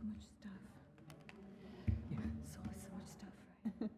much stuff. Yeah, so much stuff, right?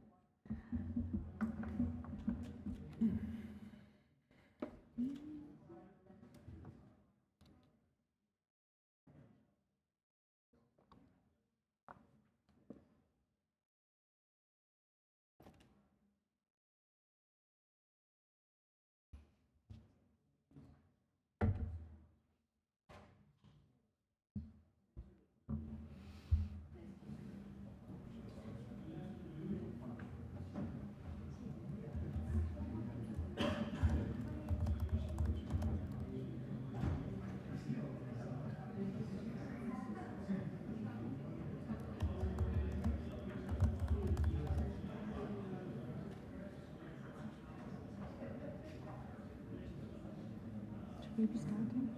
Should we be starting?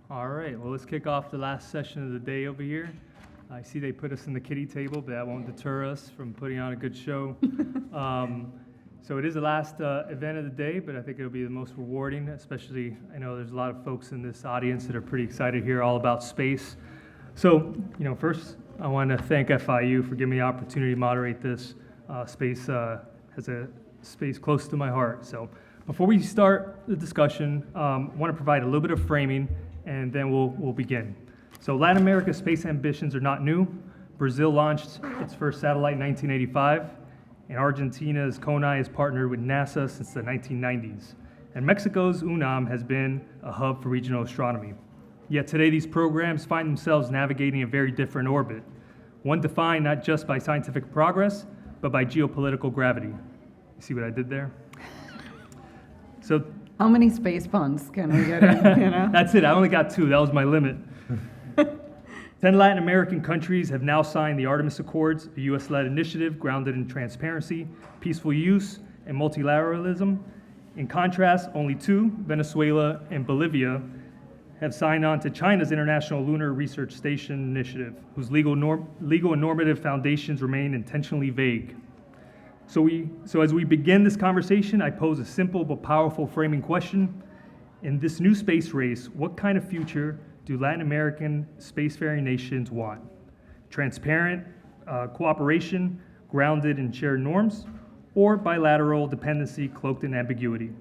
All right, well, let's kick off the last session of the day over here. I see they put us in the kiddie table, but that won't deter us from putting on a good show. So it is the last event of the day, but I think it'll be the most rewarding, especially I know there's a lot of folks in this audience that are pretty excited to hear all about space. So, first I want to thank FIU for giving me the opportunity to moderate this. Space has a space close to my heart. So before we start the discussion, I want to provide a little bit of framing and then we'll begin. So Latin America's space ambitions are not new. Brazil launched its first satellite in 1985, and Argentina's CONAI has partnered with NASA since the 1990s. And Mexico's UNAM has been a hub for regional astronomy. Yet today these programs find themselves navigating a very different orbit, one defined not just by scientific progress, but by geopolitical gravity. You see what I did there? So how many space puns can we get in, That's it, I only got 2, that was my limit. 10 Latin American countries have now signed the Artemis Accords, a US-led initiative grounded in transparency, peaceful use, and multilateralism. In contrast, only 2, Venezuela and Bolivia, have signed on to China's International Lunar Research Station initiative, whose legal and normative foundations remain intentionally vague. So as we begin this conversation, I pose a simple but powerful framing question. In this new space race, what kind of future do Latin American spacefaring nations want? Transparent cooperation grounded in shared norms, or bilateral dependency cloaked in ambiguity?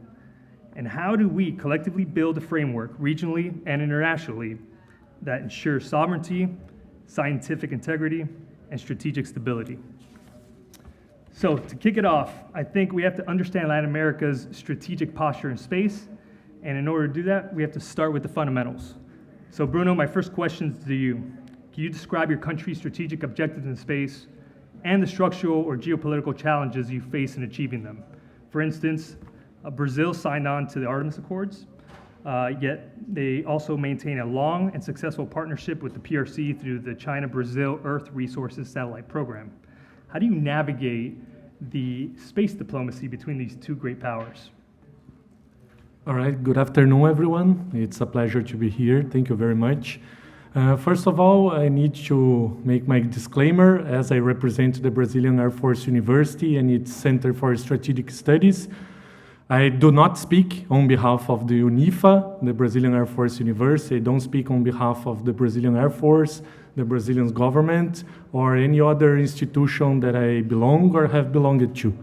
And how do we collectively build a framework, regionally and internationally, that ensures sovereignty, scientific integrity, and strategic stability? So to kick it off, I think we have to understand Latin America's strategic posture in space, and in order to do that, we have to start with the fundamentals. So Bruno, my first question is to you. Can you describe your country's strategic objectives in space and the structural or geopolitical challenges you face in achieving them? For instance, Brazil signed on to the Artemis Accords, yet they also maintain a long and successful partnership with the PRC through the China-Brazil Earth Resources Satellite Program. How do you navigate the space diplomacy between these 2 great powers? All right, good afternoon, everyone. It's a pleasure to be here. Thank you very much. First of all, I need to make my disclaimer as I represent the Brazilian Air Force University and its Center for Strategic Studies. I do not speak on behalf of the UNIFA, the Brazilian Air Force University. I don't speak on behalf of the Brazilian Air Force, the Brazilian government, or any other institution that I belong or have belonged to.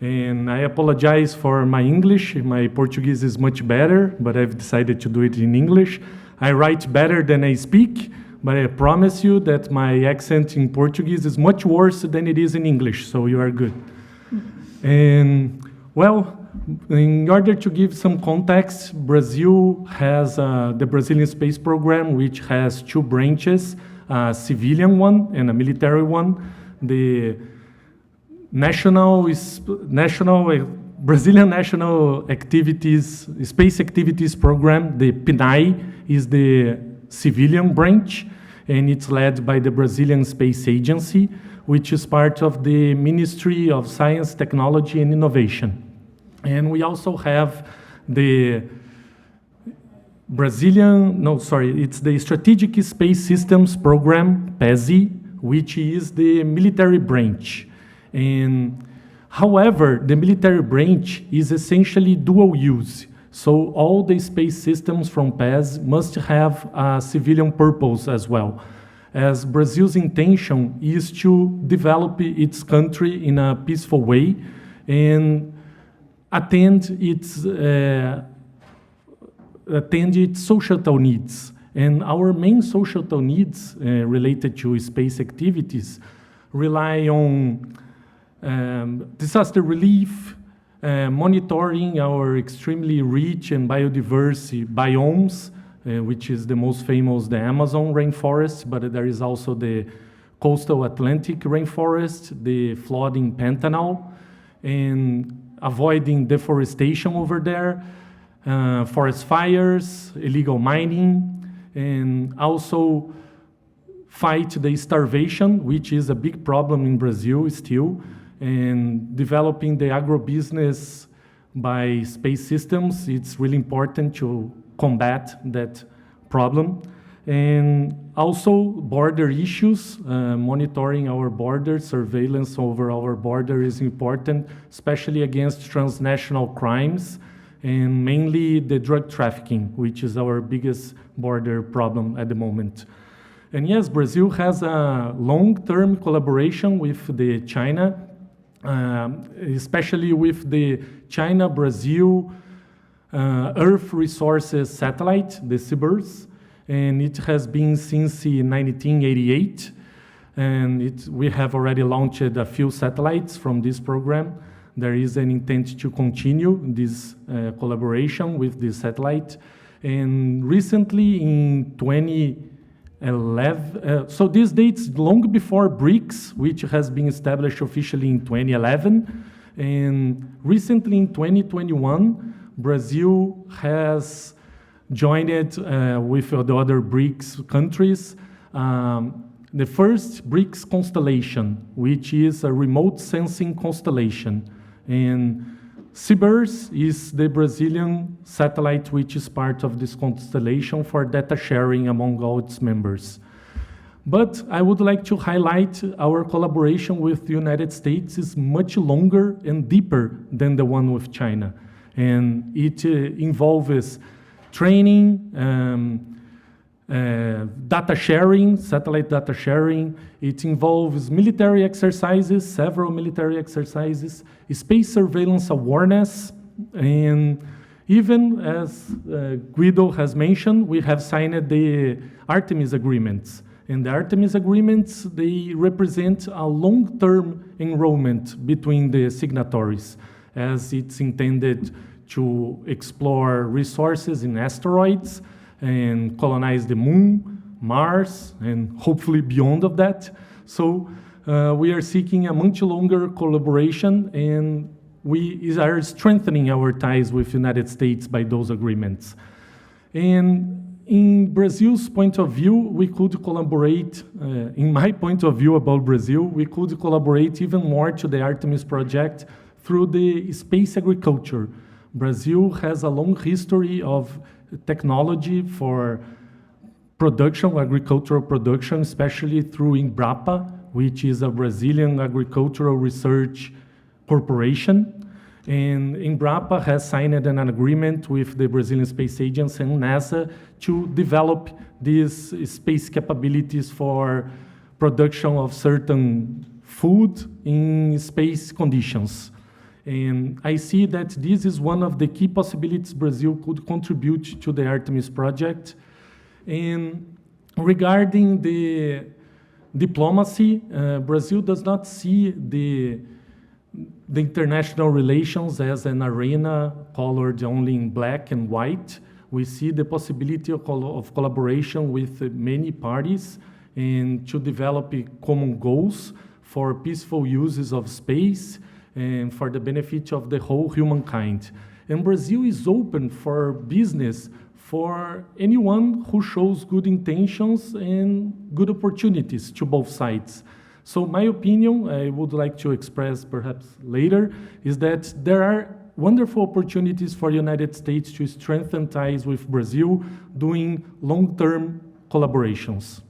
And I apologize for my English. My Portuguese is much better, but I've decided to do it in English. I write better than I speak, but I promise you that my accent in Portuguese is much worse than it is in English, so you are good. And, well, in order to give some context, Brazil has the Brazilian space program, which has two branches, a civilian one and a military one. The Brazilian National Activities, Space Activities Program, the PNAE, is the civilian branch, and it's led by the Brazilian Space Agency, which is part of the Ministry of Science, Technology, and Innovation. And we also have the it's the Strategic Space Systems Program, PESI, which is the military branch. And however, the military branch is essentially dual use. So all the space systems from PES must have a civilian purpose as well, as Brazil's intention is to develop its country in a peaceful way and attend its societal needs. And our main societal needs related to space activities rely on disaster relief, monitoring our extremely rich and biodiverse biomes, which is the most famous, the Amazon rainforest, but there is also the coastal Atlantic rainforest, the flooding Pantanal, and avoiding deforestation over there, forest fires, illegal mining, and also fight the starvation, which is a big problem in Brazil still, and developing the agribusiness by space systems. It's really important to combat that problem. And also border issues, monitoring our borders, surveillance over our border is important, especially against transnational crimes, and mainly the drug trafficking, which is our biggest border problem at the moment. And yes, Brazil has a long-term collaboration with the China, especially with the China-Brazil Earth Resources Satellite, the CBERS, and it has been since 1988, and we have already launched a few satellites from this program. There is an intent to continue this collaboration with this satellite. And recently in 2011, so this dates long before BRICS, which has been established officially in 2011. And recently in 2021, Brazil has joined it with the other BRICS countries, the first BRICS constellation, which is a remote sensing constellation. And CBERS is the Brazilian satellite which is part of this constellation for data sharing among all its members. But I would like to highlight our collaboration with the United States is much longer and deeper than the one with China. And it involves training, data sharing, satellite data sharing. It involves military exercises, several military exercises, space surveillance awareness, and even as Guido has mentioned, we have signed the Artemis agreements. And the Artemis agreements, they represent a long-term enrollment between the signatories, as it's intended to explore resources in asteroids and colonize the moon, Mars, and hopefully beyond of that. So we are seeking a much longer collaboration, and we are strengthening our ties with the United States by those agreements. And in Brazil's point of view, we could collaborate, in my point of view about Brazil, we could collaborate even more to the Artemis project through the space agriculture. Brazil has a long history of technology for production, agricultural production, especially through Embrapa, which is a Brazilian agricultural research corporation. And Embrapa has signed an agreement with the Brazilian Space Agency and NASA to develop these space capabilities for production of certain food in space conditions. And I see that this is one of the key possibilities Brazil could contribute to the Artemis project. And regarding the diplomacy, Brazil does not see the international relations as an arena colored only in black and white. We see the possibility of collaboration with many parties and to develop common goals for peaceful uses of space and for the benefit of the whole humankind. And Brazil is open for business for anyone who shows good intentions and good opportunities to both sides. So my opinion, I would like to express perhaps later, is that there are wonderful opportunities for the United States to strengthen ties with Brazil, doing long-term collaborations.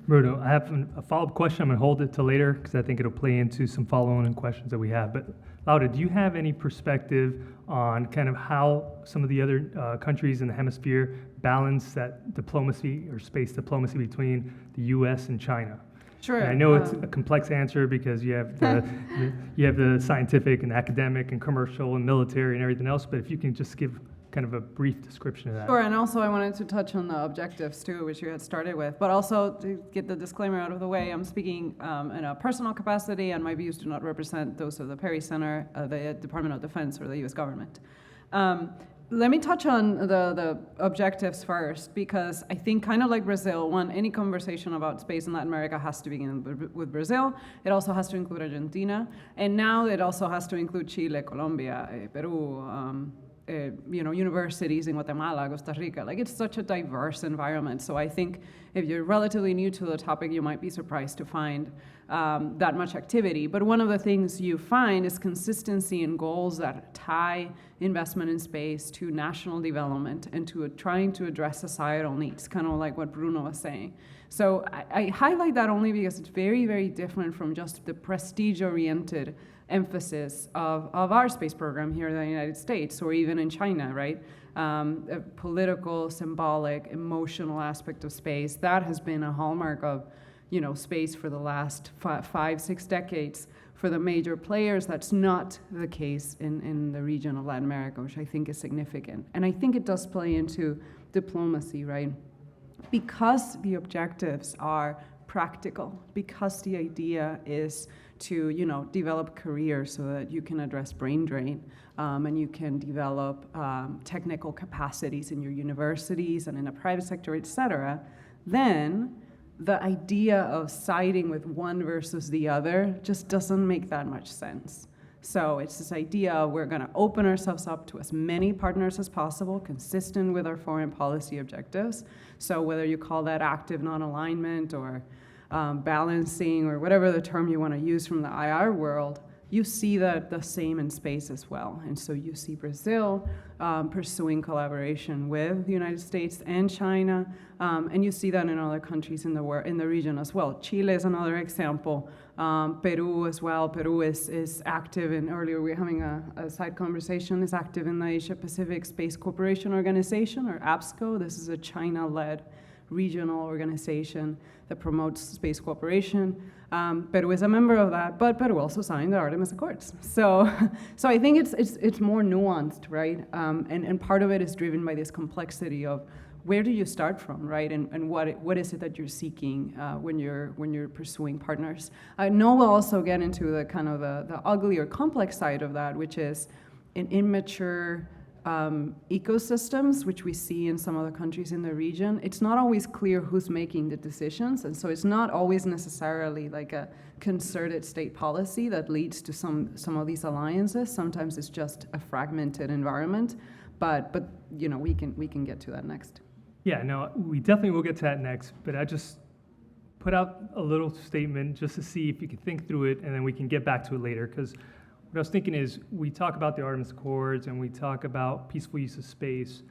Bruno, I have a follow-up question. I'm going to hold it till later because I think it'll play into some follow-on questions that we have. But Laura, do you have any perspective on kind of how some of the other countries in the hemisphere balance that diplomacy or space diplomacy between the U.S. and China? Sure. And I know it's a complex answer because you have the you have the scientific and academic and commercial and military and everything else. But if you can just give kind of a brief description of that. Sure, and also I wanted to touch on the objectives too, which you had started with, but also to get the disclaimer out of the way, I'm speaking in a personal capacity, and my views do not represent those of the Perry Center, the Department of Defense, or the U.S. government. Let me touch on the objectives first, because I think kind of like Brazil, any conversation about space in Latin America has to begin with Brazil. It also has to include Argentina, and now it also has to include Chile, Colombia, Peru, universities in Guatemala, Costa Rica. Like, it's such a diverse environment. So I think if you're relatively new to the topic, you might be surprised to find that much activity. But one of the things you find is consistency in goals that tie investment in space to national development and to trying to address societal needs, kind of like what Bruno was saying. So I highlight that only because it's very, very different from just the prestige-oriented emphasis of our space program here in the United States, or even in China, right? A political, symbolic, emotional aspect of space, that has been a hallmark of, space for the last 5-6 decades. For the major players, that's not the case in the region of Latin America, which I think is significant. And I think it does play into diplomacy, right? Because the objectives are practical, because the idea is to develop careers so that you can address brain drain, and you can develop technical capacities in your universities and in the private sector, et cetera, then the idea of siding with one versus the other just doesn't make that much sense. So it's this idea of we're going to open ourselves up to as many partners as possible, consistent with our foreign policy objectives. So whether you call that active non-alignment or balancing, or whatever the term you want to use from the IR world, you see that the same in space as well. And so you see Brazil pursuing collaboration with the United States and China, and you see that in other countries in the region as well. Chile is another example. Peru as well. Peru is active in, earlier we were having a side conversation, is active in the Asia Pacific Space Cooperation Organization, or APSCO. This is a China-led regional organization that promotes space cooperation. Peru is a member of that, but Peru also signed the Artemis Accords. So I think it's more nuanced, right? And part of it is driven by this complexity of where do you start from, right? And what is it that you're seeking when you're pursuing partners? I know we'll also get into the kind of the ugly or complex side of that, which is an immature ecosystems, which we see in some other countries in the region. It's not always clear who's making the decisions, and so it's not always necessarily like a concerted state policy that leads to some of these alliances. Sometimes it's just a fragmented environment, but we can get to that next. Yeah, no, we definitely will get to that next, but I just put out a little statement just to see if you can think through it, and then we can get back to it later, because what I was thinking is, we talk about the Artemis Accords and we talk about peaceful use of space,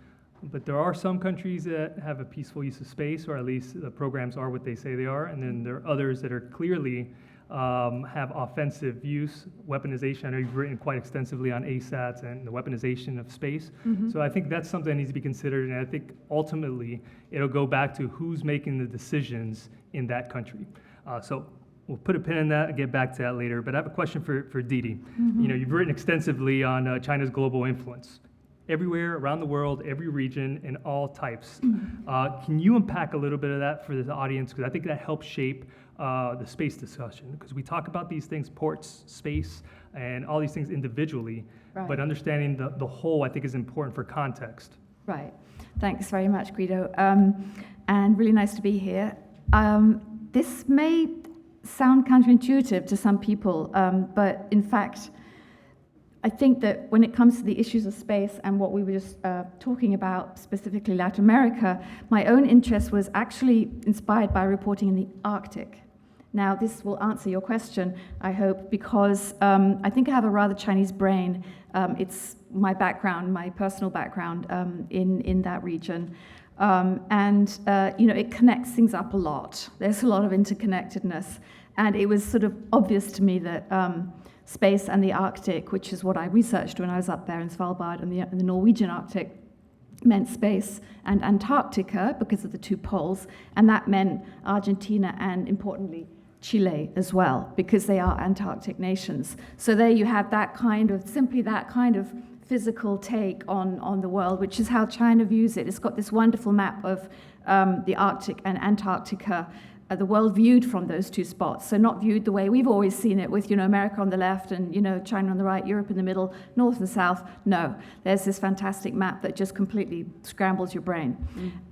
but there are some countries that have a peaceful use of space, or at least the programs are what they say they are, and then there are others that are clearly have offensive use, weaponization. I know you've written quite extensively on ASATs and the weaponization of space. Mm-hmm. So I think that's something that needs to be considered, and I think ultimately it'll go back to who's making the decisions in that country. So we'll put a pin in that and get back to that later. But I have a question for Didi. Mm-hmm. You've written extensively on China's global influence. everywhere around the world, every region, and all types. Can you unpack a little bit of that for the audience? Because I think that helps shape the space discussion. Because we talk about these things, ports, space, and all these things individually, Right. but understanding the whole, I think, is important for context. Right. Thanks very much, Guido. And really nice to be here. This may sound counterintuitive to some people, but in fact, I think that when it comes to the issues of space and what we were just talking about, specifically Latin America, my own interest was actually inspired by reporting in the Arctic. Now, this will answer your question, I hope, because I think I have a rather Chinese brain. It's my background, my personal background in that region. It connects things up a lot. There's a lot of interconnectedness. And it was sort of obvious to me that space and the Arctic, which is what I researched when I was up there in Svalbard and the Norwegian Arctic, meant space and Antarctica because of the two poles, and that meant Argentina and, importantly, Chile as well, because they are Antarctic nations. So there you have that kind of physical take on the world, which is how China views it. It's got this wonderful map of the Arctic and Antarctica, the world viewed from those two spots. So not viewed the way we've always seen it with, America on the left and, China on the right, Europe in the middle, north and south. No, there's this fantastic map that just completely scrambles your brain.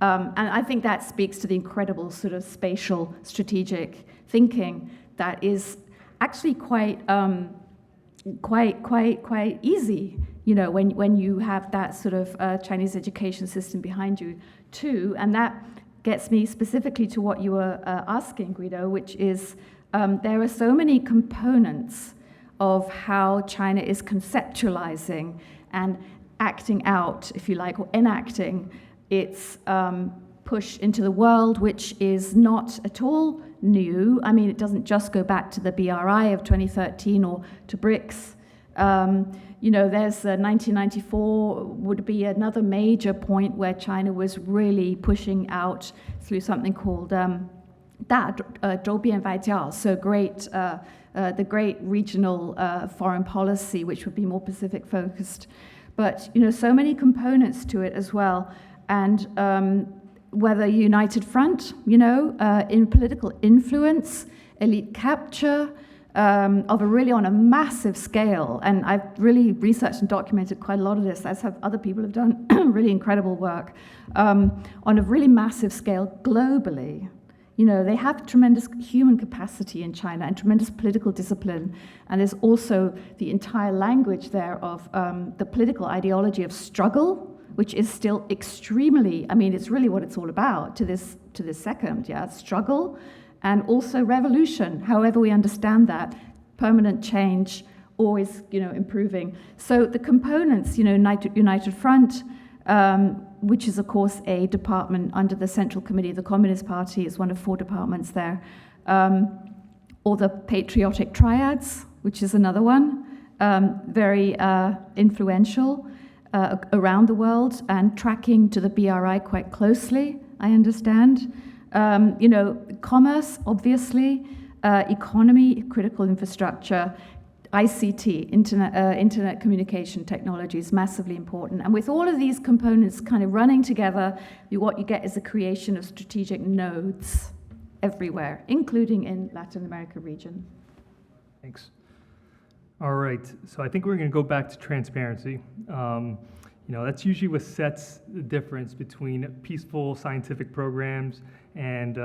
And I think that speaks to the incredible sort of spatial strategic thinking that is actually quite easy, when you have that sort of Chinese education system behind you too. And that gets me specifically to what you were asking, Guido, which is there are so many components of how China is conceptualizing and acting out, if you like, or enacting its push into the world, which is not at all new. I mean, it doesn't just go back to the BRI of 2013 or to BRICS. There's 1994 would be another major point where China was really pushing out through something called 大周边外交, so the great regional foreign policy, which would be more Pacific focused. But so many components to it as well, and whether United Front, in political influence, elite capture. On a massive scale, and I've really researched and documented quite a lot of this, as have other people who've done really incredible work, on a really massive scale globally. They have tremendous human capacity in China and tremendous political discipline, and there's also the entire language there of the political ideology of struggle, which is still extremely, it's really what it's all about to this second, struggle. And also revolution, however we understand that, permanent change, always, improving. So the components, United Front, which is, of course, a department under the Central Committee of the Communist Party, is one of 4 departments there, or the patriotic triads, which is another one, very influential around the world and tracking to the BRI quite closely, I understand. Commerce, obviously, economy, critical infrastructure, ICT, internet communication technology is massively important. And with all of these components kind of running together, what you get is a creation of strategic nodes everywhere, including in Latin America region. Thanks. All right, so I think we're going to go back to transparency. That's usually what sets the difference between peaceful scientific programs and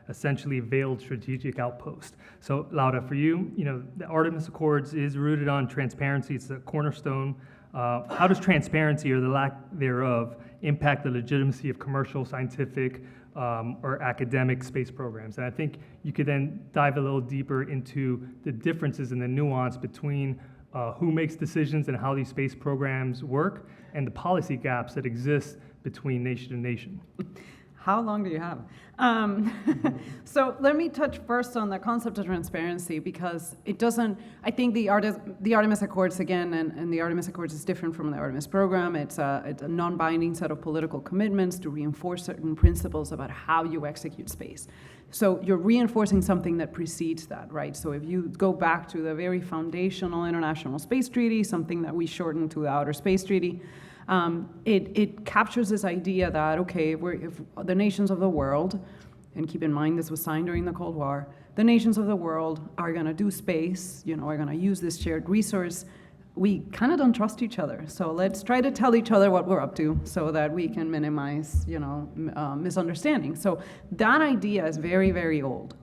essentially veiled strategic outpost. So Laura, for you, the Artemis Accords is rooted on transparency. It's a cornerstone. How does transparency or the lack thereof impact the legitimacy of commercial, scientific, or academic space programs? And I think you could then dive a little deeper into the differences and the nuance between who makes decisions and how these space programs work, and the policy gaps that exist between nation and nation. How long do you have? So let me touch first on the concept of transparency, because it doesn't, I think the Artemis Accords, again, and the Artemis Accords is different from the Artemis program. It's a non-binding set of political commitments to reinforce certain principles about how you execute space. So you're reinforcing something that precedes that, right? So if you go back to the very foundational International Space Treaty, something that we shortened to the Outer Space Treaty, It captures this idea that, okay, if the nations of the world, and keep in mind this was signed during the Cold War, the nations of the world are going to do space, are going to use this shared resource, we kind of don't trust each other. So let's try to tell each other what we're up to so that we can minimize, misunderstanding. So that idea is very, very old.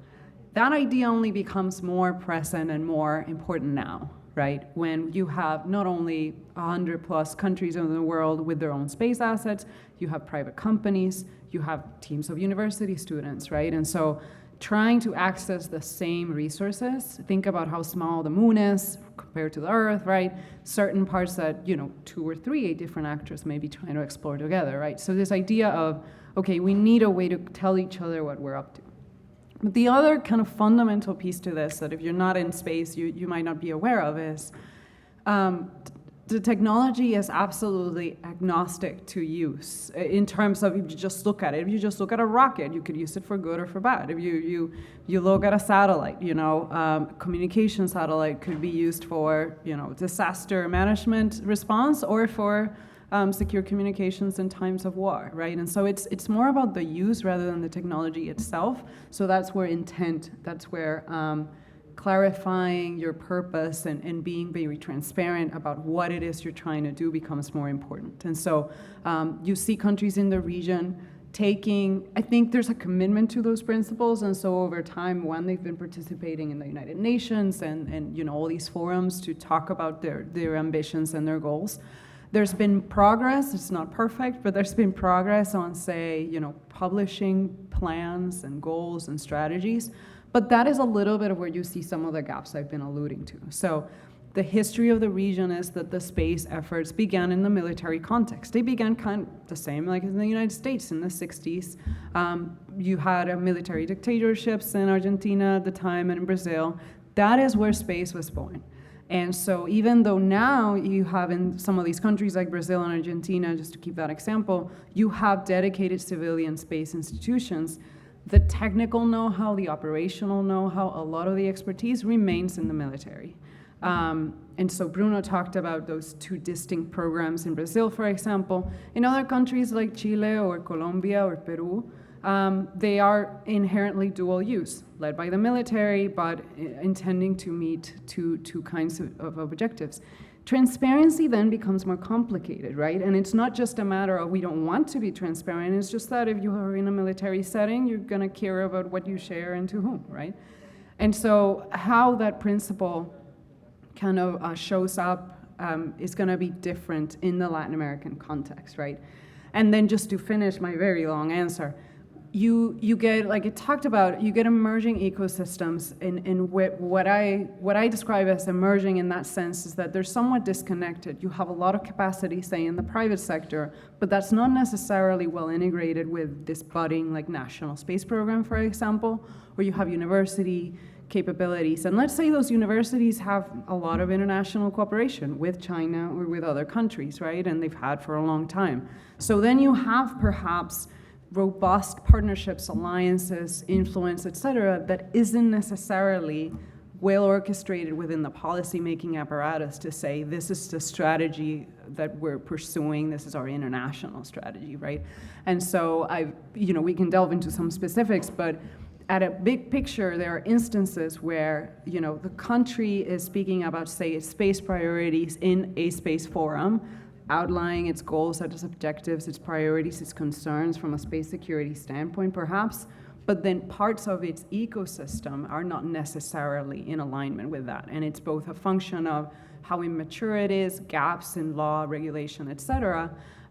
That idea only becomes more present and more important now, right? When you have not only 100+ countries in the world with their own space assets, you have private companies, you have teams of university students, right? And so trying to access the same resources, think about how small the moon is compared to the Earth, right? Certain parts that, 2 or 3 different actors may be trying to explore together, right? So this idea of, okay, we need a way to tell each other what we're up to. But the other kind of fundamental piece to this that if you're not in space, you might not be aware of is the technology is absolutely agnostic to use in terms of if you just look at it. If you just look at a rocket, you could use it for good or for bad. If you look at a satellite, communication satellite could be used for, disaster management response or for secure communications in times of war, right? And so it's more about the use rather than the technology itself. So that's where intent, that's where clarifying your purpose and being very transparent about what it is you're trying to do becomes more important. And so you see countries in the region I think there's a commitment to those principles, and so over time, they've been participating in the United Nations and all these forums to talk about their ambitions and their goals. There's been progress, it's not perfect, but there's been progress on, say, publishing plans and goals and strategies. But that is a little bit of where you see some of the gaps I've been alluding to. So the history of the region is that the space efforts began in the military context. They began kind of the same like in the United States in the 60s. You had military dictatorships in Argentina at the time and in Brazil. That is where space was born. And so even though now you have in some of these countries like Brazil and Argentina, just to keep that example, you have dedicated civilian space institutions, the technical know-how, the operational know-how, a lot of the expertise remains in the military. And so Bruno talked about those 2 distinct programs in Brazil, for example. In other countries like Chile or Colombia or Peru, they are inherently dual use, led by the military, but intending to meet two kinds of objectives. Transparency then becomes more complicated, right? And it's not just a matter of we don't want to be transparent, it's just that if you are in a military setting, you're gonna care about what you share and to whom, right? And so how that principle kind of shows up is gonna be different in the Latin American context, right? And then just to finish my very long answer, you get, like it talked about, you get emerging ecosystems, and what I describe as emerging in that sense is that they're somewhat disconnected. You have a lot of capacity, say, in the private sector, but that's not necessarily well integrated with this budding, like, national space program, for example, where you have university capabilities. And let's say those universities have a lot of international cooperation with China or with other countries, right? And they've had for a long time. So then you have perhaps robust partnerships, alliances, influence, et cetera, that isn't necessarily well orchestrated within the policymaking apparatus to say, this is the strategy that we're pursuing, this is our international strategy, right? And so we can delve into some specifics, but at a big picture, there are instances where, the country is speaking about, say, its space priorities in a space forum, outlining its goals, its objectives, its priorities, its concerns from a space security standpoint, perhaps, but then parts of its ecosystem are not necessarily in alignment with that. And it's both a function of how immature it is, gaps in law, regulation, et cetera,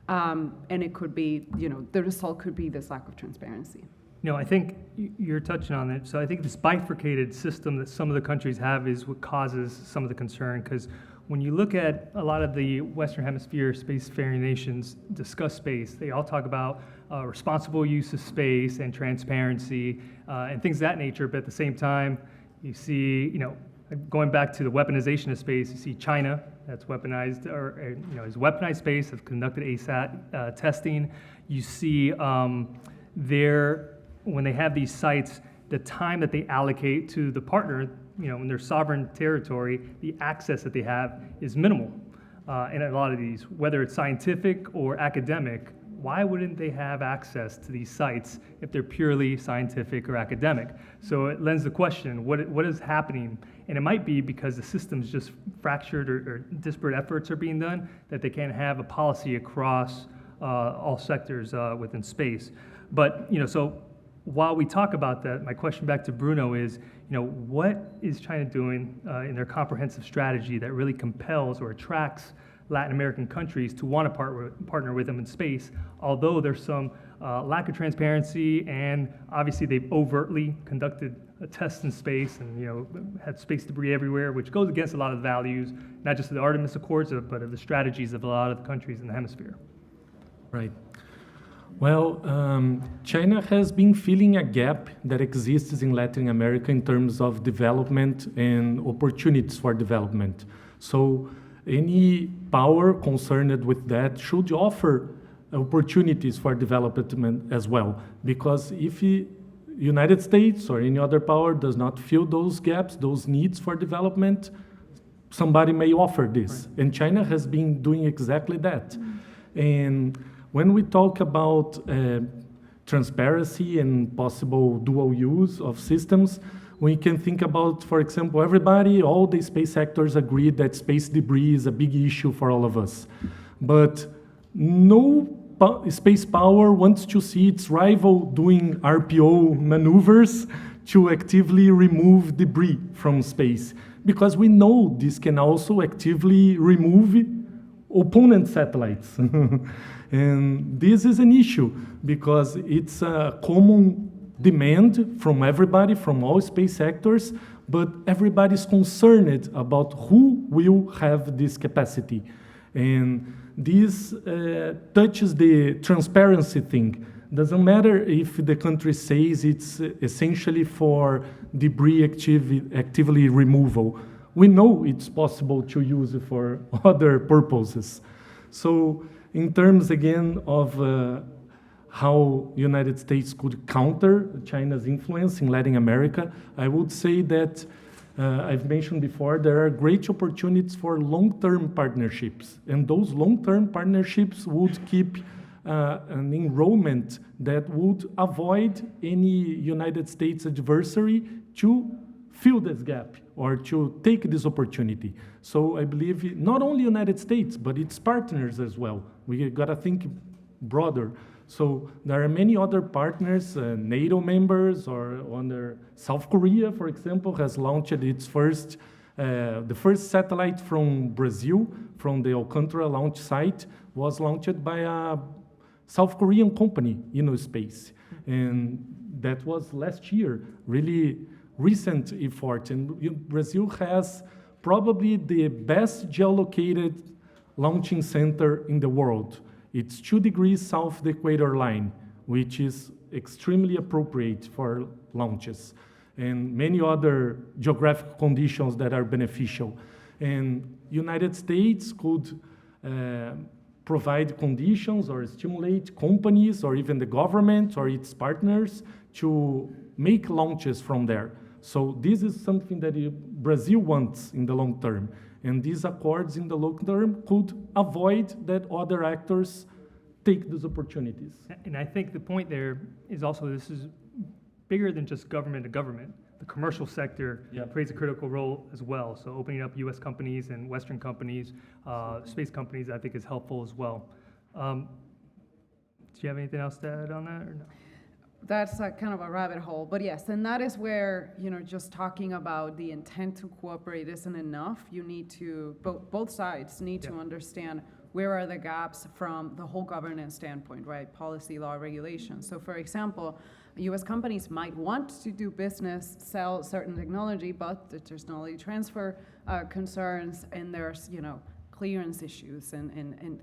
and it could be, the result could be this lack of transparency. I think you're touching on it. So I think this bifurcated system that some of the countries have is what causes some of the concern, because when you look at a lot of the Western Hemisphere spacefaring nations discuss space, they all talk about responsible use of space and transparency and things of that nature. But at the same time, you see, going back to the weaponization of space, you see China that's weaponized, or is weaponized space, have conducted ASAT testing. You see when they have these sites, the time that they allocate to the partner, in their sovereign territory, the access that they have is minimal. in a lot of these, whether it's scientific or academic, why wouldn't they have access to these sites if they're purely scientific or academic? So it lends the question, what is happening? And it might be because the system's just fractured or disparate efforts are being done, that they can't have a policy across all sectors within space. But, so while we talk about that, my question back to Bruno is, what is China doing in their comprehensive strategy that really compels or attracts Latin American countries to want to partner with them in space, although there's some lack of transparency, and obviously they've overtly conducted tests in space and had space debris everywhere, which goes against a lot of the values, not just of the Artemis Accords, but of the strategies of a lot of the countries in the hemisphere. Right. Well, China has been filling a gap that exists in Latin America in terms of development and opportunities for development. So any power concerned with that should offer opportunities for development as well. Because if the United States or any other power does not fill those gaps, those needs for development, somebody may offer this. Right. And China has been doing exactly that. And when we talk about transparency and possible dual use of systems, we can think about, for example, all the space actors agree that space debris is a big issue for all of us. But no space power wants to see its rival doing RPO maneuvers to actively remove debris from space, because we know this can also actively remove opponent satellites. And this is an issue because it's a common demand from everybody, from all space sectors, but everybody's concerned about who will have this capacity. And this touches the transparency thing. Doesn't matter if the country says it's essentially for debris actively removal. We know it's possible to use it for other purposes. So in terms, again, of how United States could counter China's influence in Latin America, I would say that I've mentioned before, there are great opportunities for long-term partnerships. And those long-term partnerships would keep an enrollment that would avoid any United States adversary to fill this gap or to take this opportunity. So I believe not only United States, but its partners as well. We gotta think broader. So there are many other partners, NATO members, or under South Korea, for example, has launched its the first satellite from Brazil, from the Alcantara launch site, was launched by a South Korean company, Space. And that was last year, really recent effort. And Brazil has probably the best geolocated launching center in the world. It's 2 degrees south of the equator line, which is extremely appropriate for launches, and many other geographic conditions that are beneficial. And United States could provide conditions or stimulate companies or even the government or its partners to make launches from there. So this is something that Brazil wants in the long term. And these accords in the long term could avoid that other actors take these opportunities. And I think the point there is also this is bigger than just government to government. The commercial sector plays a critical role as well. So opening up U.S. companies and Western companies, space companies, I think is helpful as well. Do you have anything else to add on that or no? That's kind of a rabbit hole, but yes, and that is where, just talking about the intent to cooperate isn't enough. You need to, both sides need to understand where are the gaps from the whole governance standpoint, right? Policy, law, regulation. So for example, US companies might want to do business, sell certain technology, but there's technology transfer concerns, and there's, clearance issues and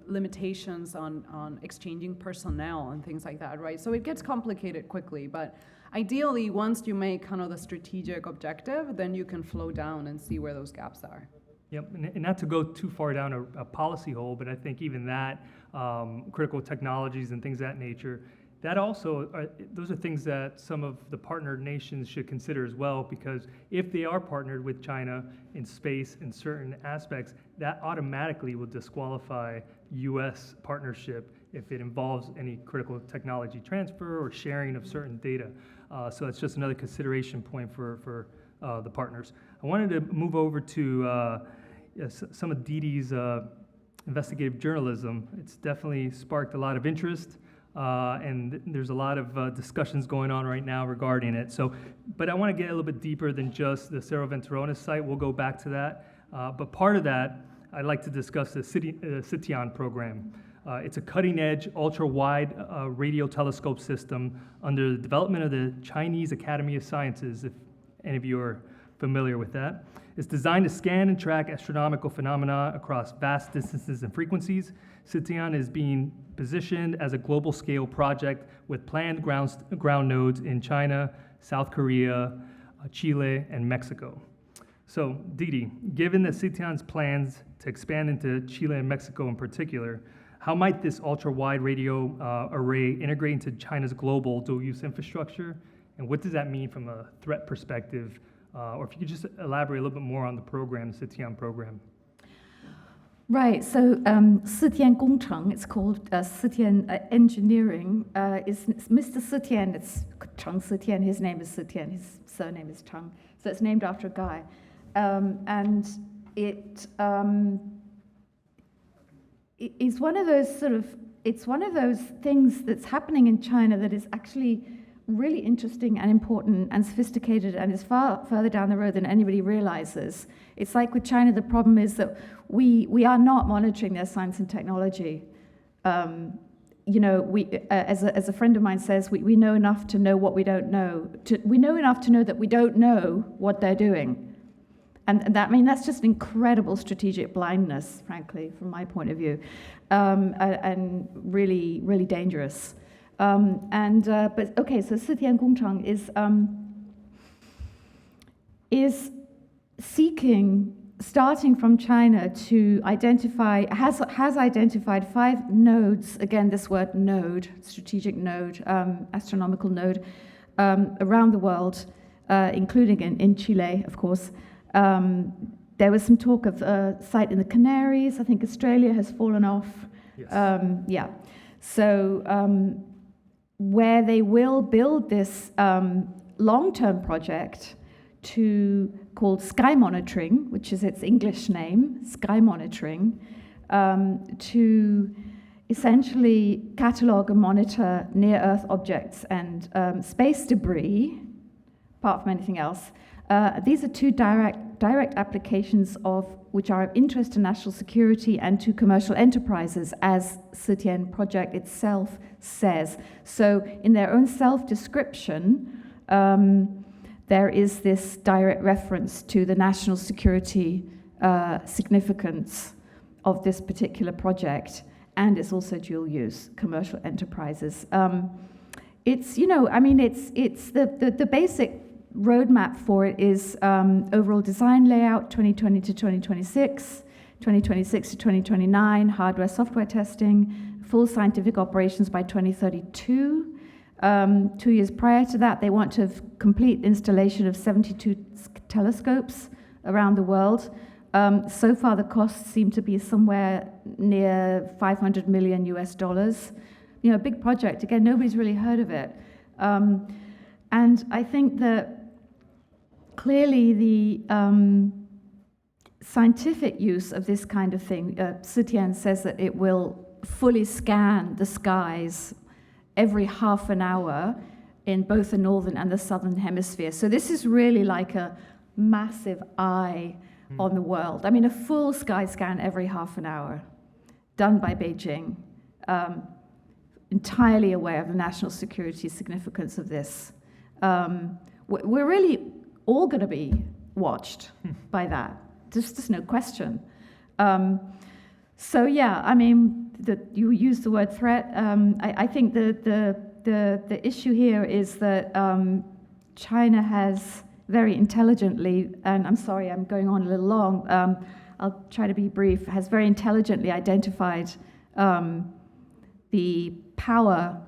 limitations on exchanging personnel and things like that, right? So it gets complicated quickly, but ideally, once you make kind of the strategic objective, then you can flow down and see where those gaps are. Yep, and not to go too far down a policy hole, but I think even that, critical technologies and things of that nature, That also, those are things that some of the partner nations should consider as well, because if they are partnered with China in space in certain aspects, that automatically will disqualify U.S. partnership if it involves any critical technology transfer or sharing of certain data. So it's just another consideration point for the partners. I wanted to move over to some of Deirdre's investigative journalism. It's definitely sparked a lot of interest. And there's a lot of discussions going on right now regarding it. So, but I want to get a little bit deeper than just the Cerro Venturones site. We'll go back to that. But part of that, I'd like to discuss the CITIAN program. It's a cutting-edge, ultra-wide radio telescope system under the development of the Chinese Academy of Sciences, if any of you are familiar with that. It's designed to scan and track astronomical phenomena across vast distances and frequencies. CITIAN is being positioned as a global scale project with planned ground nodes in China, South Korea, Chile, and Mexico. So, Deirdre, given that CITIAN's plans to expand into Chile and Mexico in particular, how might this ultra-wide radio array integrate into China's global dual-use infrastructure? And what does that mean from a threat perspective? Or if you could just elaborate a little bit more on the program, the CITIAN program. Right, so CITIAN Gongcheng, it's called CITIAN Engineering, is Mr. CITIAN, it's Cheng CITIAN, his name is CITIAN, his surname is Cheng, so it's named after a guy. And it is one of those it's one of those things that's happening in China that is actually really interesting and important and sophisticated and is far further down the road than anybody realizes. It's like with China, the problem is that we are not monitoring their science and technology. You know, as a friend of mine says, we know enough to know what we don't know. We know enough to know that we don't know what they're doing. And that, I mean, that's just incredible strategic blindness, frankly, from my point of view, and really, really dangerous. But okay, so CITIAN Gongcheng is seeking, starting from China, to has identified 5 nodes. Again, this word node, strategic node, astronomical node, around the world, including in Chile, of course. There was some talk of a site in the Canaries. I think Australia has fallen off. Yes. Yeah. So where they will build this long-term project called Sky Monitoring, which is its English name, Sky Monitoring, to essentially catalog and monitor near-Earth objects and space debris, apart from anything else. These are 2 direct applications which are of interest to national security and to commercial enterprises, as CITIAN project itself says. So in their own self-description, there is this direct reference to the national security significance of this particular project, and it's also dual use, commercial enterprises. It's, you know, I mean, it's the basic roadmap for it is overall design layout 2020 to 2026, 2026 to 2029, hardware software testing, full scientific operations by 2032. 2 years prior to that, they want to have complete installation of 72 telescopes around the world. So far, the costs seem to be somewhere near $500 million US. You know, a big project. Again, nobody's really heard of it. And I think that clearly the scientific use of this kind of thing, CITIAN says that it will fully scan the skies every half an hour in both the northern and the southern hemisphere. So this is really like a massive eye on the world. I mean, a full sky scan every half an hour, done by Beijing, entirely aware of the national security significance of this. We're really all going to be watched by that. There's no question. So yeah, I mean, you use the word threat. I think the issue here is that China has very intelligently, and I'm sorry, I'm going on a little long. I'll try to be brief. Has very intelligently identified the power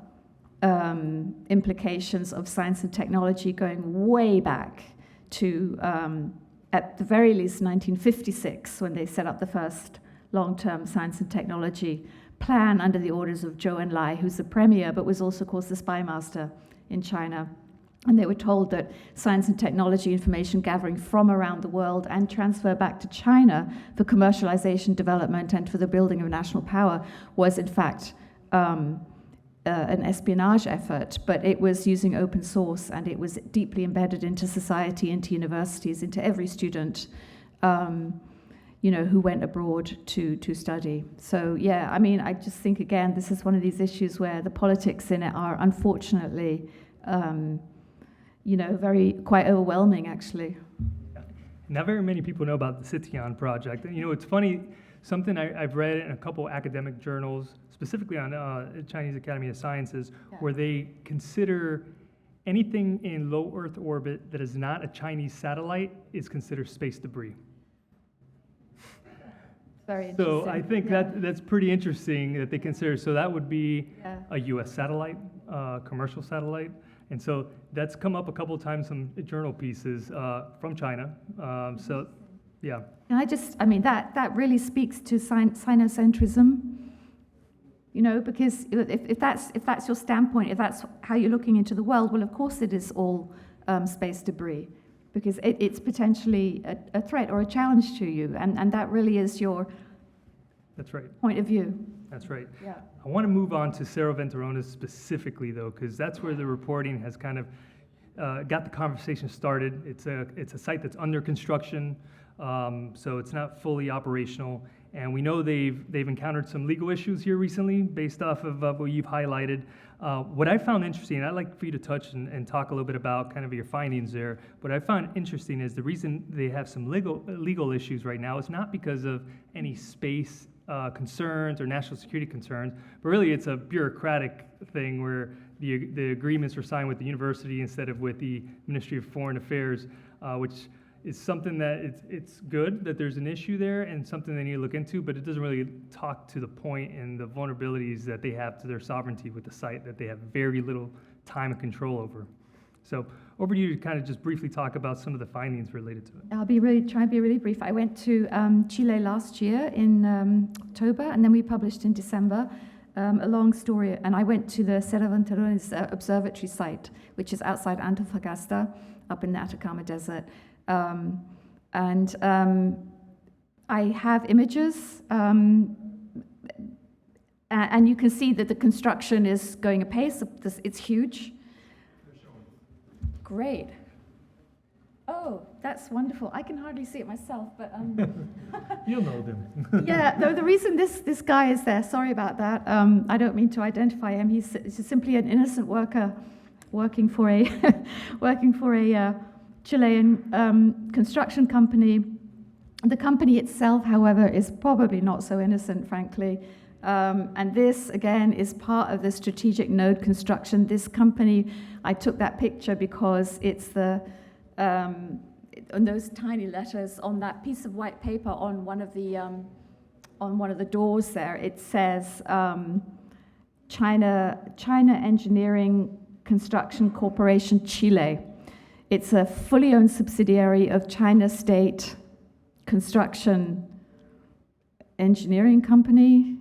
implications of science and technology going way back to, at the very least, 1956, when they set up the first long-term science and technology plan under the orders of Zhou Enlai, who's the premier, but was also, of course, the spy master in China. And they were told that science and technology information gathering from around the world and transfer back to China for commercialization, development, and for the building of national power was, in fact, an espionage effort, but it was using open source, and it was deeply embedded into society, into universities, into every student, who went abroad to study. So, yeah, I mean, I just think, again, this is one of these issues where the politics in it are, unfortunately, quite overwhelming, actually. Not very many people know about the Citian project. It's funny, something I've read in a couple academic journals, specifically on Chinese Academy of Sciences, where they consider anything in low Earth orbit that is not a Chinese satellite is considered space debris. Very So interesting. I think that's pretty interesting that they consider. So that would be a U.S. satellite, commercial satellite. And so that's come up a couple of times, some journal pieces from China. So, yeah. And that really speaks to sinocentrism, because if that's your standpoint, if that's how you're looking into the world, well, of course it is all space debris, because it's potentially a threat or a challenge to you, and that really is your That's right. point of view. That's right. Yeah. I want to move on to Cerro Venturones specifically, though, because that's where the reporting has kind of got the conversation started. It's a site that's under construction, so it's not fully operational. And we know they've encountered some legal issues here recently, based off of what you've highlighted. What I found interesting, I'd like for you to touch and talk a little bit about kind of your findings there. What I found interesting is the reason they have some legal issues right now is not because of any space concerns or national security concerns, but really it's a bureaucratic thing where the agreements were signed with the university instead of with the Ministry of Foreign Affairs, which is something that it's good that there's an issue there and something they need to look into, but it doesn't really talk to the point and the vulnerabilities that they have to their sovereignty with the site that they have very little time and control over. So over to you to kind of just briefly talk about some of the findings related to it. I'll try and be really brief. I went to Chile last year in October, and then we published in December a long story. And I went to the Cerro Venturones observatory site, which is outside Antofagasta, up in the Atacama Desert. And I have images, and you can see that the construction is going apace. It's huge. Great. Oh, that's wonderful. I can hardly see it myself, but You know them. yeah. No, the reason this guy is there. Sorry about that. I don't mean to identify him. He's simply an innocent worker working for a Chilean construction company. The company itself, however, is probably not so innocent, frankly. And this, again, is part of the strategic node construction. This company, I took that picture because it's on those tiny letters on that piece of white paper on one of the doors there. It says China Engineering Construction Corporation Chile. It's a fully owned subsidiary of China State Construction Engineering Company,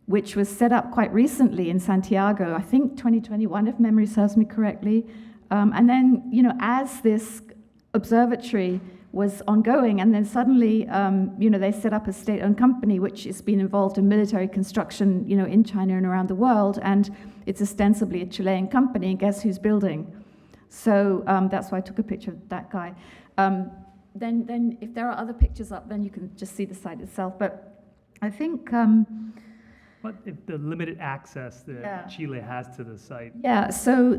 which was set up quite recently in Santiago, I think 2021, if memory serves me correctly. And then, as this observatory was ongoing, and then suddenly, they set up a state-owned company which has been involved in military construction, in China and around the world, and it's ostensibly a Chilean company, and guess who's building? So that's why I took a picture of that guy. Then if there are other pictures up, then you can just see the site itself. But I think... What if the limited access that Chile has to the site? Yeah, so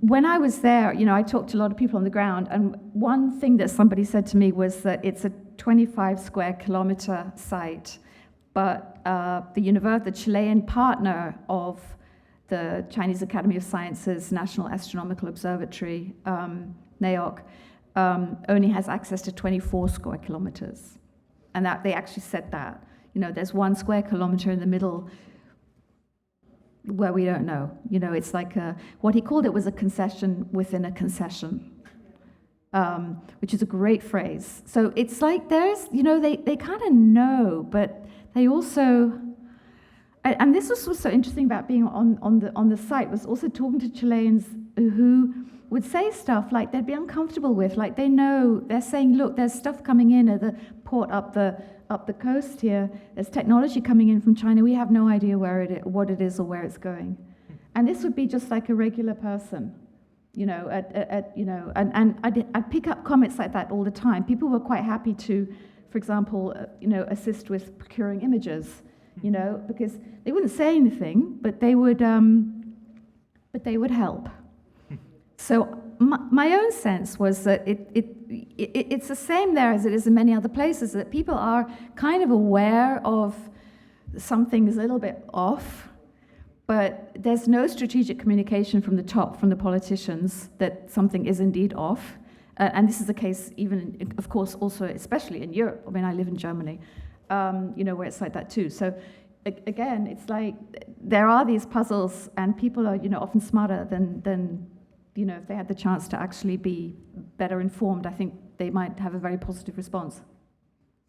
when I was there, I talked to a lot of people on the ground, and one thing that somebody said to me was that it's a 25 square kilometer site, but the Chilean partner of the Chinese Academy of Sciences National Astronomical Observatory, NAOC, only has access to 24 square kilometers. And that they actually said that. there's 1 square kilometer in the middle where we don't know. It's like what he called it was a concession within a concession, which is a great phrase. So it's like they kind of know, but they also, and this was what's so interesting about being on the site, was also talking to Chileans who would say stuff like they'd be uncomfortable with, like they know, they're saying, look, there's stuff coming in at the port up the coast here, there's technology coming in from China, we have no idea what it is or where it's going. And this would be just like a regular person, and I'd pick up comments like that all the time. People were quite happy to, for example, assist with procuring images, because they wouldn't say anything, but they would help. So my own sense was that it's the same there as it is in many other places, that people are kind of aware of something is a little bit off, but there's no strategic communication from the top, from the politicians, that something is indeed off. And this is the case even, of course, also especially in Europe. I mean, I live in Germany, where it's like that too. So again, it's like there are these puzzles, and people are, often smarter than if they had the chance to actually be better informed. I think they might have a very positive response.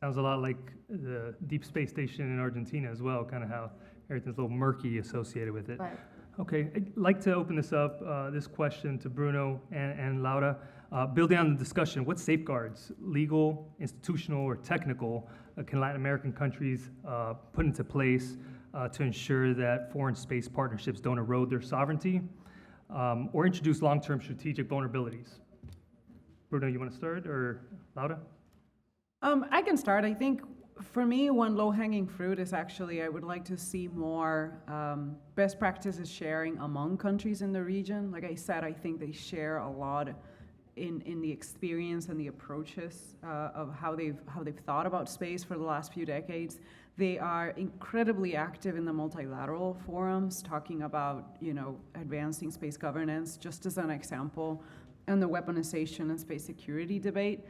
Sounds a lot like the deep space station in Argentina as well, kind of how everything's a little murky associated with it. Right. Okay, I'd like to open this up, this question to Bruno and Laura. Building on the discussion, what safeguards, legal, institutional, or technical, can Latin American countries put into place to ensure that foreign space partnerships don't erode their sovereignty or introduce long-term strategic vulnerabilities? Bruno, you want to start, or Laura? I can start. I think for me, one low-hanging fruit is actually I would like to see more best practices sharing among countries in the region. Like I said, I think they share a lot in the experience and the approaches of how they've thought about space for the last few decades. They are incredibly active in the multilateral forums, talking about advancing space governance, just as an example, and the weaponization and space security debate.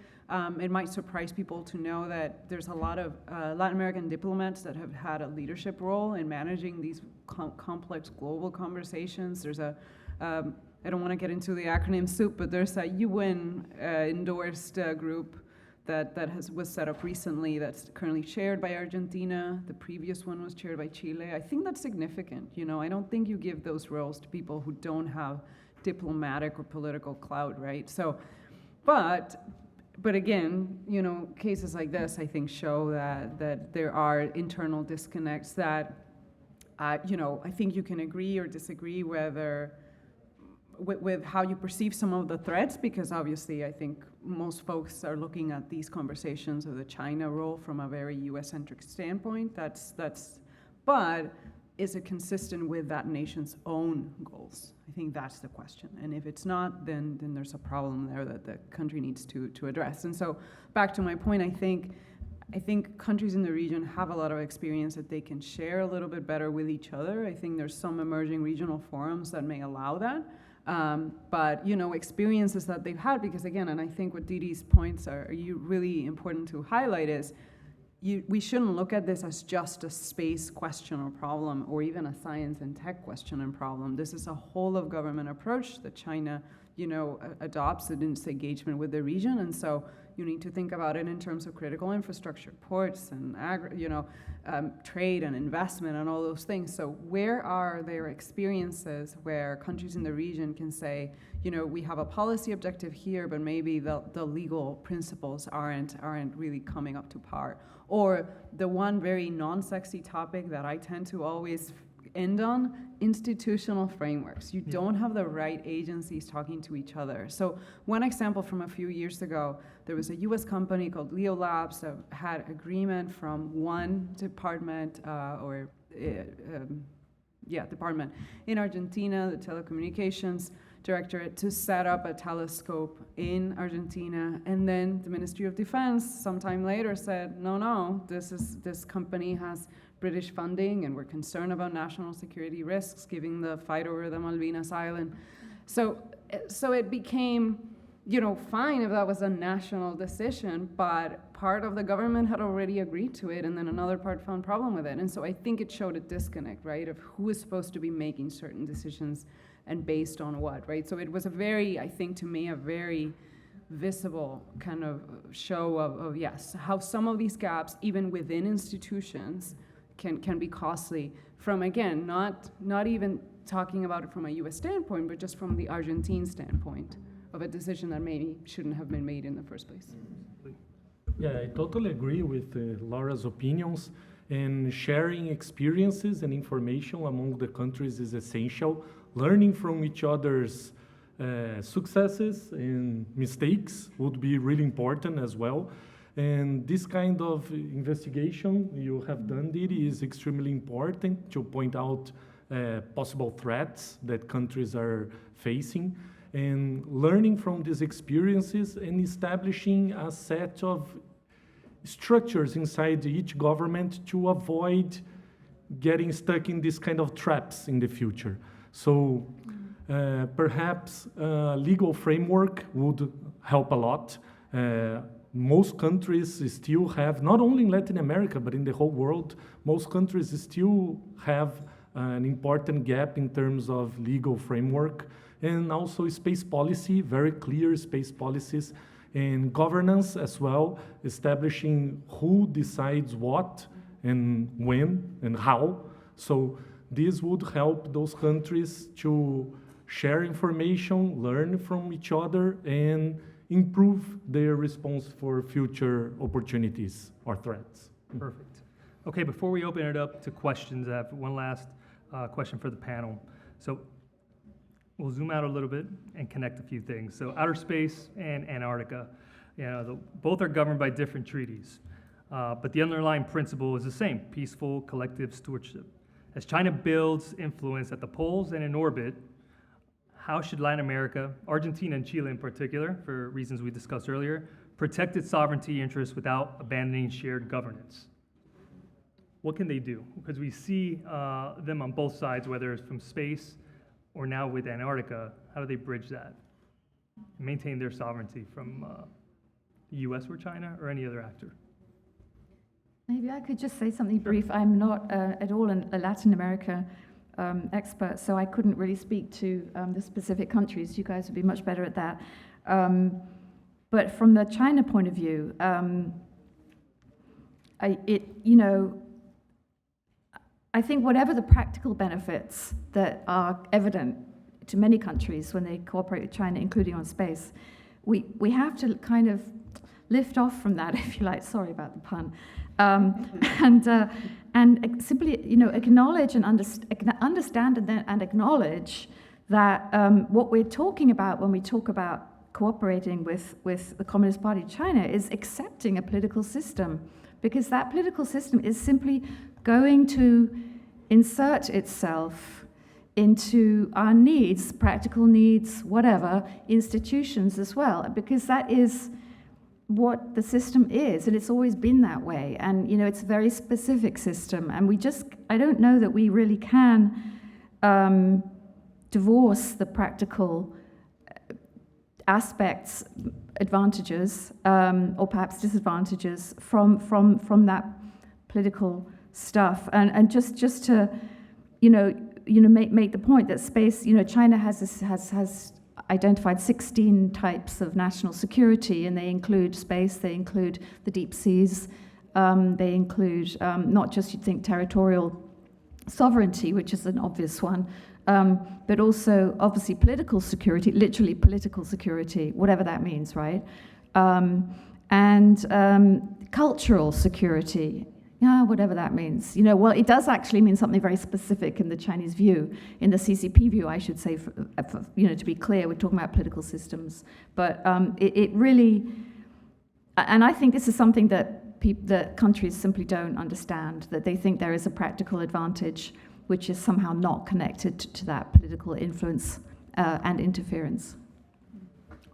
It might surprise people to know that there's a lot of Latin American diplomats that have had a leadership role in managing these complex global conversations. There's I don't want to get into the acronym soup, but there's a UN endorsed group that was set up recently that's currently chaired by Argentina. The previous one was chaired by Chile. I think that's significant. I don't think you give those roles to people who don't have diplomatic or political clout, right? So, but again, cases like this, I think, show that there are internal disconnects that, I think you can agree or disagree whether with how you perceive some of the threats, because obviously I think most folks are looking at these conversations of the China role from a very US-centric standpoint. But is it consistent with that nation's own goals? I think that's the question. And if it's not, then there's a problem there that the country needs to address. And so back to my point, I think countries in the region have a lot of experience that they can share a little bit better with each other. I think there's some emerging regional forums that may allow that. But experiences that they've had, because again, and I think what Didi's points are really important to highlight is, we shouldn't look at this as just a space question or problem, or even a science and tech question and problem. This is a whole of government approach that China, adopts in its engagement with the region, and so you need to think about it in terms of critical infrastructure, ports, and trade and investment and all those things. So where are there experiences where countries in the region can say, we have a policy objective here, but maybe the legal principles aren't really coming up to par? Or the one very non-sexy topic that I tend to always end on, institutional frameworks. You don't have the right agencies talking to each other. So one example from a few years ago, there was a US company called Leo Labs that had agreement from one department, department in Argentina, the telecommunications directorate, to set up a telescope in Argentina. And then the Ministry of Defense sometime later said, no, this company has British funding, and we're concerned about national security risks, given the fight over the Malvinas Island. So it became, fine if that was a national decision, but part of the government had already agreed to it, and then another part found problem with it. And so I think it showed a disconnect, right, of who is supposed to be making certain decisions and based on what, right? So it was I think to me, a very visible kind of show of yes, how some of these gaps, even within institutions, can be costly from, again, not even talking about it from a US standpoint, but just from the Argentine standpoint of a decision that maybe shouldn't have been made in the first place. Yeah, I totally agree with Laura's opinions, and sharing experiences and information among the countries is essential. Learning from each other's successes and mistakes would be really important as well. And this kind of investigation you have done, Didi, is extremely important to point out possible threats that countries are facing, and learning from these experiences and establishing a set of structures inside each government to avoid getting stuck in this kind of traps in the future. So perhaps a legal framework would help a lot. Most countries still have, not only in Latin America, but in the whole world, most countries still have an important gap in terms of legal framework, and also space policy, very clear space policies, and governance as well, establishing who decides what and when and how. So this would help those countries to share information, learn from each other, and improve their response for future opportunities or threats. Perfect. Okay, before we open it up to questions, I have one last question for the panel. So we'll zoom out a little bit and connect a few things. So outer space and Antarctica, both are governed by different treaties, but the underlying principle is the same: peaceful, collective stewardship. As China builds influence at the poles and in orbit, how should Latin America, Argentina and Chile in particular, for reasons we discussed earlier, protect its sovereignty interests without abandoning shared governance? What can they do? Because we see them on both sides, whether it's from space or now with Antarctica. How do they bridge that and maintain their sovereignty from the US or China or any other actor? Maybe I could just say something brief. I'm not at all a Latin America expert, so I couldn't really speak to the specific countries. You guys would be much better at that. But from the China point of view, I think whatever the practical benefits that are evident to many countries when they cooperate with China, including on space, we have to kind of lift off from that, if you like. Sorry about the pun. And simply, acknowledge and understand and acknowledge that what we're talking about when we talk about cooperating with the Communist Party of China is accepting a political system, because that political system is simply going to insert itself into our needs, practical needs, whatever, institutions as well, because that is what the system is, and it's always been that way. And it's a very specific system, and I don't know that we really can divorce the practical aspects, advantages, or perhaps disadvantages from that political stuff. And just to make the point that space, China has identified 16 types of national security, and they include space, they include the deep seas, they include not just, you'd think, territorial sovereignty, which is an obvious one, but also obviously political security, literally political security, whatever that means, right? And cultural security, whatever that means. Well, it does actually mean something very specific in the Chinese view, in the CCP view, I should say, to be clear, we're talking about political systems. But it really, and I think this is something that countries simply don't understand, that they think there is a practical advantage which is somehow not connected to that political influence and interference.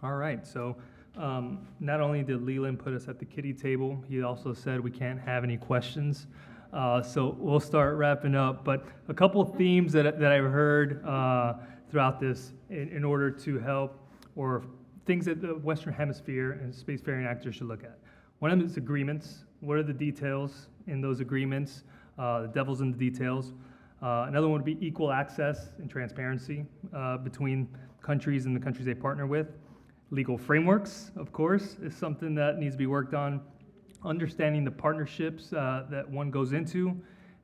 All right, so not only did Leland put us at the kiddie table, he also said we can't have any questions. So we'll start wrapping up. But a couple of themes that I've heard throughout this in order to help or things that the Western Hemisphere and spacefaring actors should look at. One of them is agreements. What are the details in those agreements? The devil's in the details. Another one would be equal access and transparency between countries and the countries they partner with. Legal frameworks, of course, is something that needs to be worked on. Understanding the partnerships that one goes into.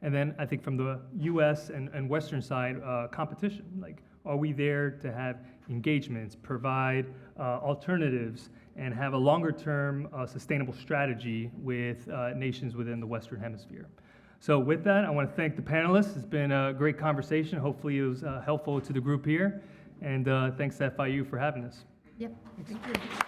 And then I think from the US and Western side, competition. Like, are we there to have engagements, provide alternatives, and have a longer term sustainable strategy with nations within the Western Hemisphere? So with that, I want to thank the panelists. It's been a great conversation. Hopefully it was helpful to the group here. And thanks to FIU for having us. Yep, thank you.